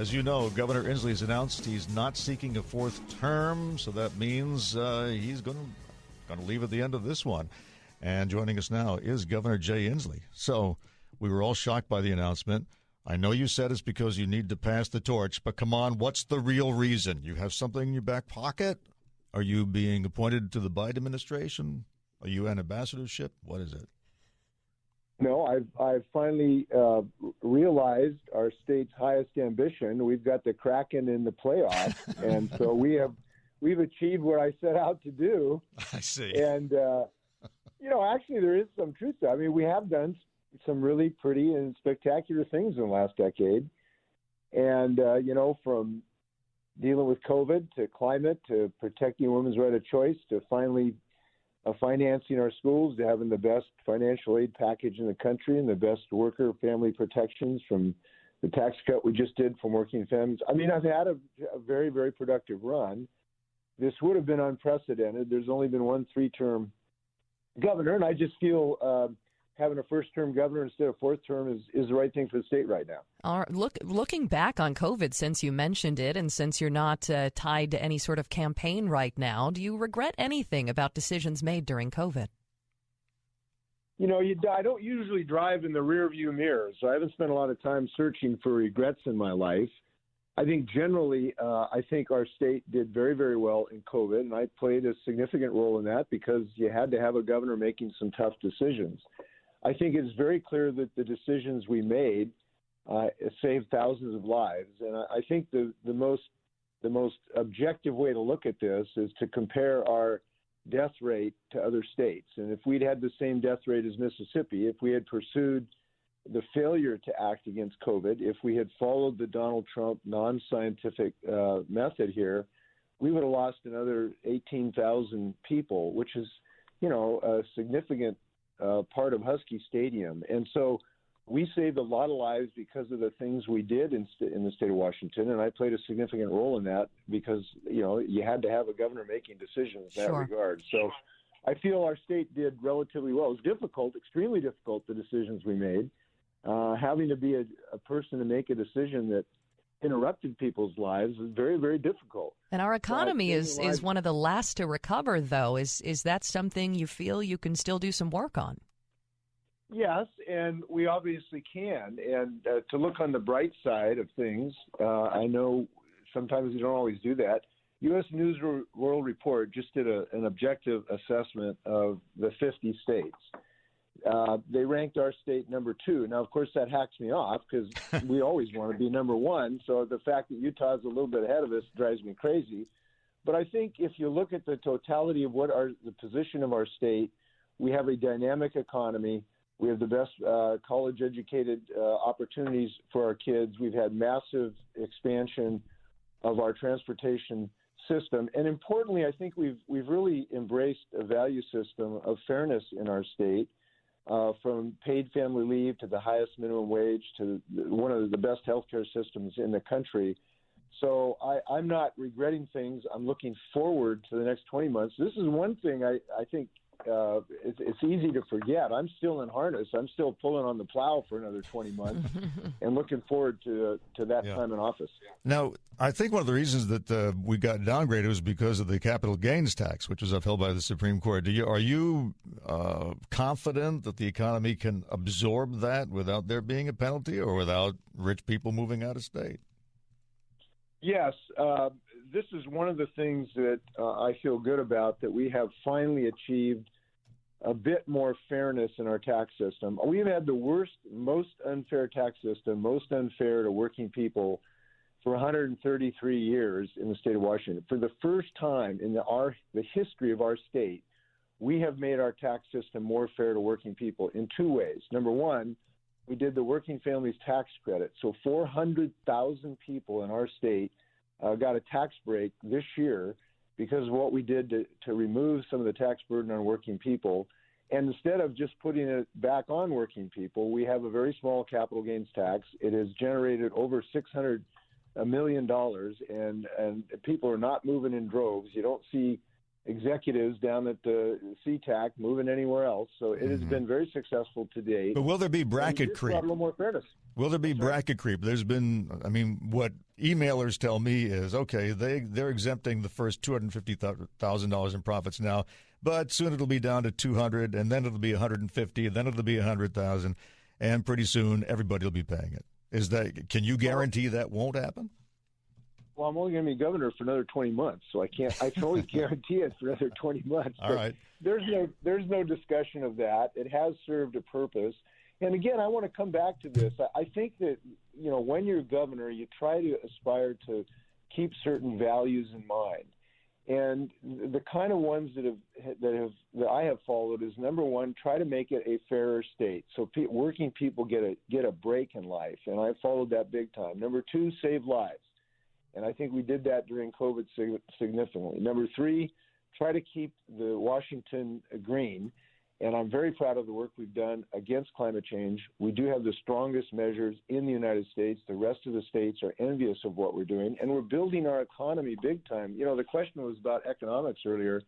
As you know, Governor Inslee has announced he's not seeking a fourth term, so that means he's going to leave at the end of this one. And joining us now is Governor Jay Inslee. So we were all shocked by the announcement. I know you said it's because you need to pass the torch, but come on, what's the real reason? You have something in your back pocket? Are you being appointed to the Biden administration? Are you an ambassadorship? What is it? No, I've finally realized our state's highest ambition. We've got the Kraken in the playoffs, and so we've achieved what I set out to do. I see. And actually, there is some truth to it. I mean, we have done some really pretty and spectacular things in the last decade, and from dealing with COVID to climate to protecting women's right of choice to finally financing our schools, to having the best financial aid package in the country and the best worker family protections from the tax cut we just did from working families. I mean, I've had a very, very productive run. This would have been unprecedented. There's only been one 3-term governor, and I just feel having a first-term governor instead of fourth term is the right thing for the state right now. Looking back on COVID, since you mentioned it, and since you're not tied to any sort of campaign right now, do you regret anything about decisions made during COVID? I don't usually drive in the rearview mirror, so I haven't spent a lot of time searching for regrets in my life. I think generally, I think our state did very, very well in COVID, and I played a significant role in that because you had to have a governor making some tough decisions. I think it's very clear that the decisions we made saved thousands of lives, and I think the most objective way to look at this is to compare our death rate to other states. And if we'd had the same death rate as Mississippi, if we had pursued the failure to act against COVID, if we had followed the Donald Trump non-scientific method here, we would have lost another 18,000 people, which is, a significant part of Husky Stadium. And so we saved a lot of lives because of the things we did in the state of Washington, and I played a significant role in that because, you had to have a governor making decisions in that regard. So I feel our state did relatively well. It was difficult, extremely difficult, the decisions we made. Having to be a person to make a decision that interrupted people's lives is very, very difficult. And our economy is one of the last to recover, though. Is that something you feel you can still do some work on? Yes, and we obviously can. And to look on the bright side of things, I know sometimes you don't always do that. U.S. News World Report just did an objective assessment of the 50 states. They ranked our state number 2. Now, of course, that hacks me off because we always want to be number 1. So the fact that Utah's a little bit ahead of us drives me crazy. But I think if you look at the totality of the position of our state, we have a dynamic economy. We have the best college-educated opportunities for our kids. We've had massive expansion of our transportation system. And importantly, I think we've really embraced a value system of fairness in our state. From paid family leave to the highest minimum wage to one of the best healthcare systems in the country. So I'm not regretting things. I'm looking forward to the next 20 months. This is one thing I think it's easy to forget. I'm still in harness. I'm still pulling on the plow for another 20 months and looking forward to that time in office. Now, I think one of the reasons that we got downgraded was because of the capital gains tax, which was upheld by the Supreme Court. Are you confident that the economy can absorb that without there being a penalty or without rich people moving out of state? Yes. This is one of the things that I feel good about, that we have finally achieved a bit more fairness in our tax system. We've had the worst, most unfair tax system, most unfair to working people for 133 years in the state of Washington. For the first time in the history of our state, we have made our tax system more fair to working people in 2 ways. Number one, we did the working families tax credit. So 400,000 people in our state got a tax break this year because of what we did to remove some of the tax burden on working people. And instead of just putting it back on working people, we have a very small capital gains tax. It has generated over $600 million, and people are not moving in droves. You don't see executives down at the SeaTac moving anywhere else. So it has been very successful to date. But will there be bracket creep? A little more fairness. Will there be bracket creep? There's been, what emailers tell me is, okay, they're exempting the first $250,000 in profits now, but soon it'll be down to 200, and then it'll be 150, and then it'll be 100,000, and pretty soon everybody will be paying it. Can you guarantee that won't happen? Well, I'm only going to be governor for another 20 months, so I can only guarantee it for another 20 months. All right. There's no discussion of that. It has served a purpose. And again, I want to come back to this. I think that, when you're governor, you try to aspire to keep certain values in mind. And the kind of ones that I have followed is, number one, try to make it a fairer state, so working people get a break in life, and I followed that big time. Number two, save lives, and I think we did that during COVID significantly. Number three, try to keep the Washington green. And I'm very proud of the work we've done against climate change. We do have the strongest measures in the United States. The rest of the states are envious of what we're doing. And we're building our economy big time. The question was about economics earlier.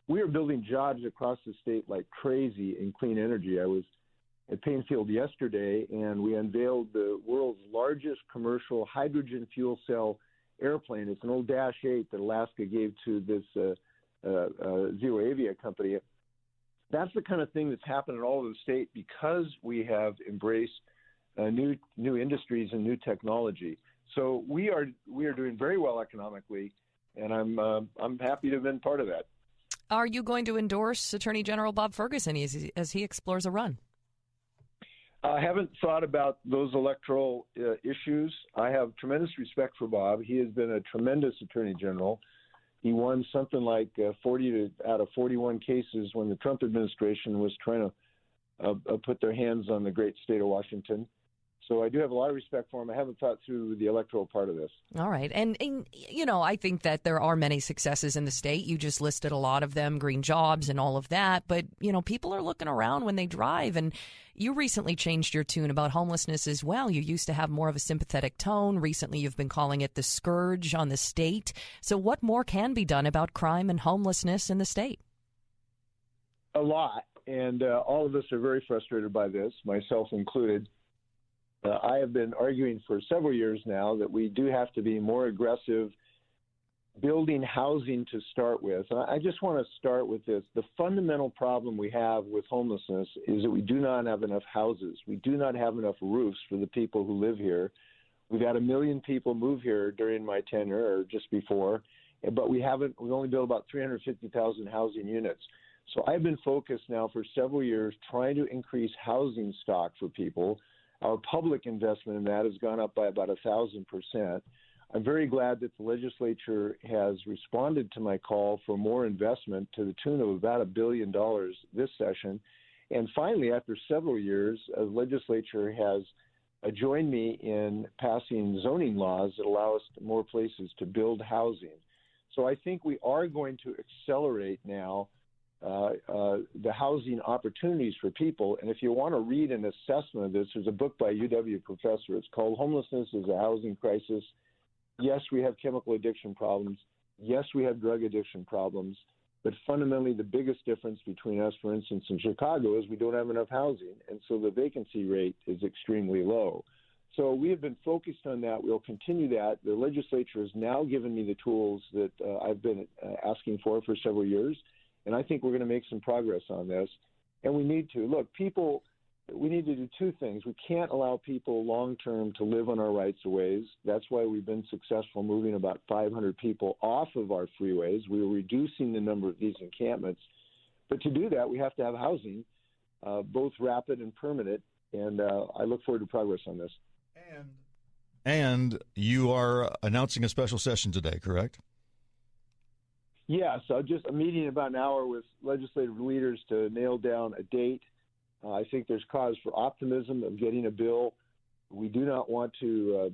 We are building jobs across the state like crazy in clean energy. I was at Painfield yesterday, and we unveiled the world's largest commercial hydrogen fuel cell airplane. It's an old Dash 8 that Alaska gave to this Zero Avia company. That's the kind of thing that's happened in all of the state because we have embraced new industries and new technology. So we are doing very well economically, and I'm happy to have been part of that. Are you going to endorse Attorney General Bob Ferguson as he explores a run? I haven't thought about those electoral issues. I have tremendous respect for Bob. He has been a tremendous Attorney General. He won something like 40 out of 41 cases when the Trump administration was trying to put their hands on the great state of Washington. So I do have a lot of respect for him. I haven't thought through the electoral part of this. All right. And I think that there are many successes in the state. You just listed a lot of them, green jobs and all of that. But, people are looking around when they drive. And you recently changed your tune about homelessness as well. You used to have more of a sympathetic tone. Recently, you've been calling it the scourge on the state. So what more can be done about crime and homelessness in the state? A lot. And all of us are very frustrated by this, myself included. I have been arguing for several years now that we do have to be more aggressive building housing to start with. And I just want to start with this. The fundamental problem we have with homelessness is that we do not have enough houses. We do not have enough roofs for the people who live here. We've had 1 million people move here during my tenure or just before, but we've only built about 350,000 housing units. So I've been focused now for several years trying to increase housing stock for people. Our public investment in that has gone up by about 1,000%. I'm very glad that the legislature has responded to my call for more investment to the tune of about $1 billion this session. And finally, after several years, the legislature has joined me in passing zoning laws that allow us more places to build housing. So I think we are going to accelerate now the housing opportunities for people. And if you want to read an assessment of this, there's a book by UW professor. It's called Homelessness is a Housing Crisis. Yes, we have chemical addiction problems. Yes, we have drug addiction problems. But fundamentally, the biggest difference between us, for instance, in Chicago is we don't have enough housing. And so the vacancy rate is extremely low. So we have been focused on that. We'll continue that. The legislature has now given me the tools that I've been asking for several years. And I think we're going to make some progress on this. And we need to. Look, we need to do two things. We can't allow people long-term to live on our rights-of-ways. That's why we've been successful moving about 500 people off of our freeways. We're reducing the number of these encampments. But to do that, we have to have housing, both rapid and permanent. And I look forward to progress on this. And you are announcing a special session today, correct? Yeah, so just a meeting in about an hour with legislative leaders to nail down a date. I think there's cause for optimism of getting a bill. We do not want to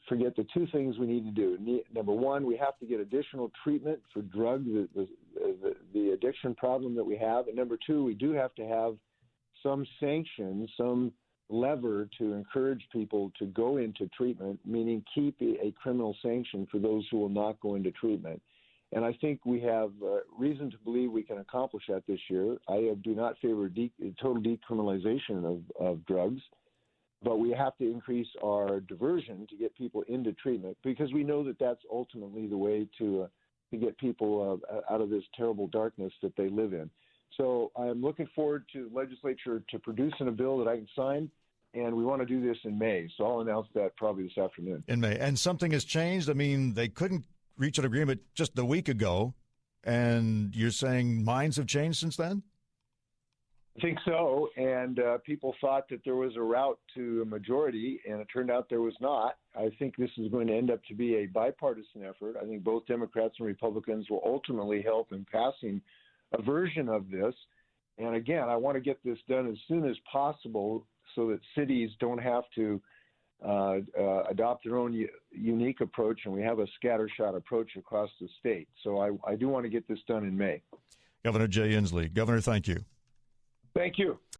forget the two things we need to do. Number one, we have to get additional treatment for the addiction problem that we have. And number two, we do have to have some sanction, some lever to encourage people to go into treatment, meaning keep a criminal sanction for those who will not go into treatment. And I think we have reason to believe we can accomplish that this year. I do not favor total decriminalization of drugs, but we have to increase our diversion to get people into treatment, because we know that that's ultimately the way to get people out of this terrible darkness that they live in. So I'm looking forward to the legislature to producing a bill that I can sign, and we want to do this in May. So I'll announce that probably this afternoon. In May. And something has changed? I mean, they couldn't reach an agreement just a week ago, and you're saying minds have changed since then? I think so, and people thought that there was a route to a majority, and it turned out there was not. I think this is going to end up to be a bipartisan effort. I think both Democrats and Republicans will ultimately help in passing a version of this. And again, I want to get this done as soon as possible so that cities don't have to adopt their own unique approach, and we have a scattershot approach across the state. So I do want to get this done in May. Governor Jay Inslee. Governor, thank you. Thank you.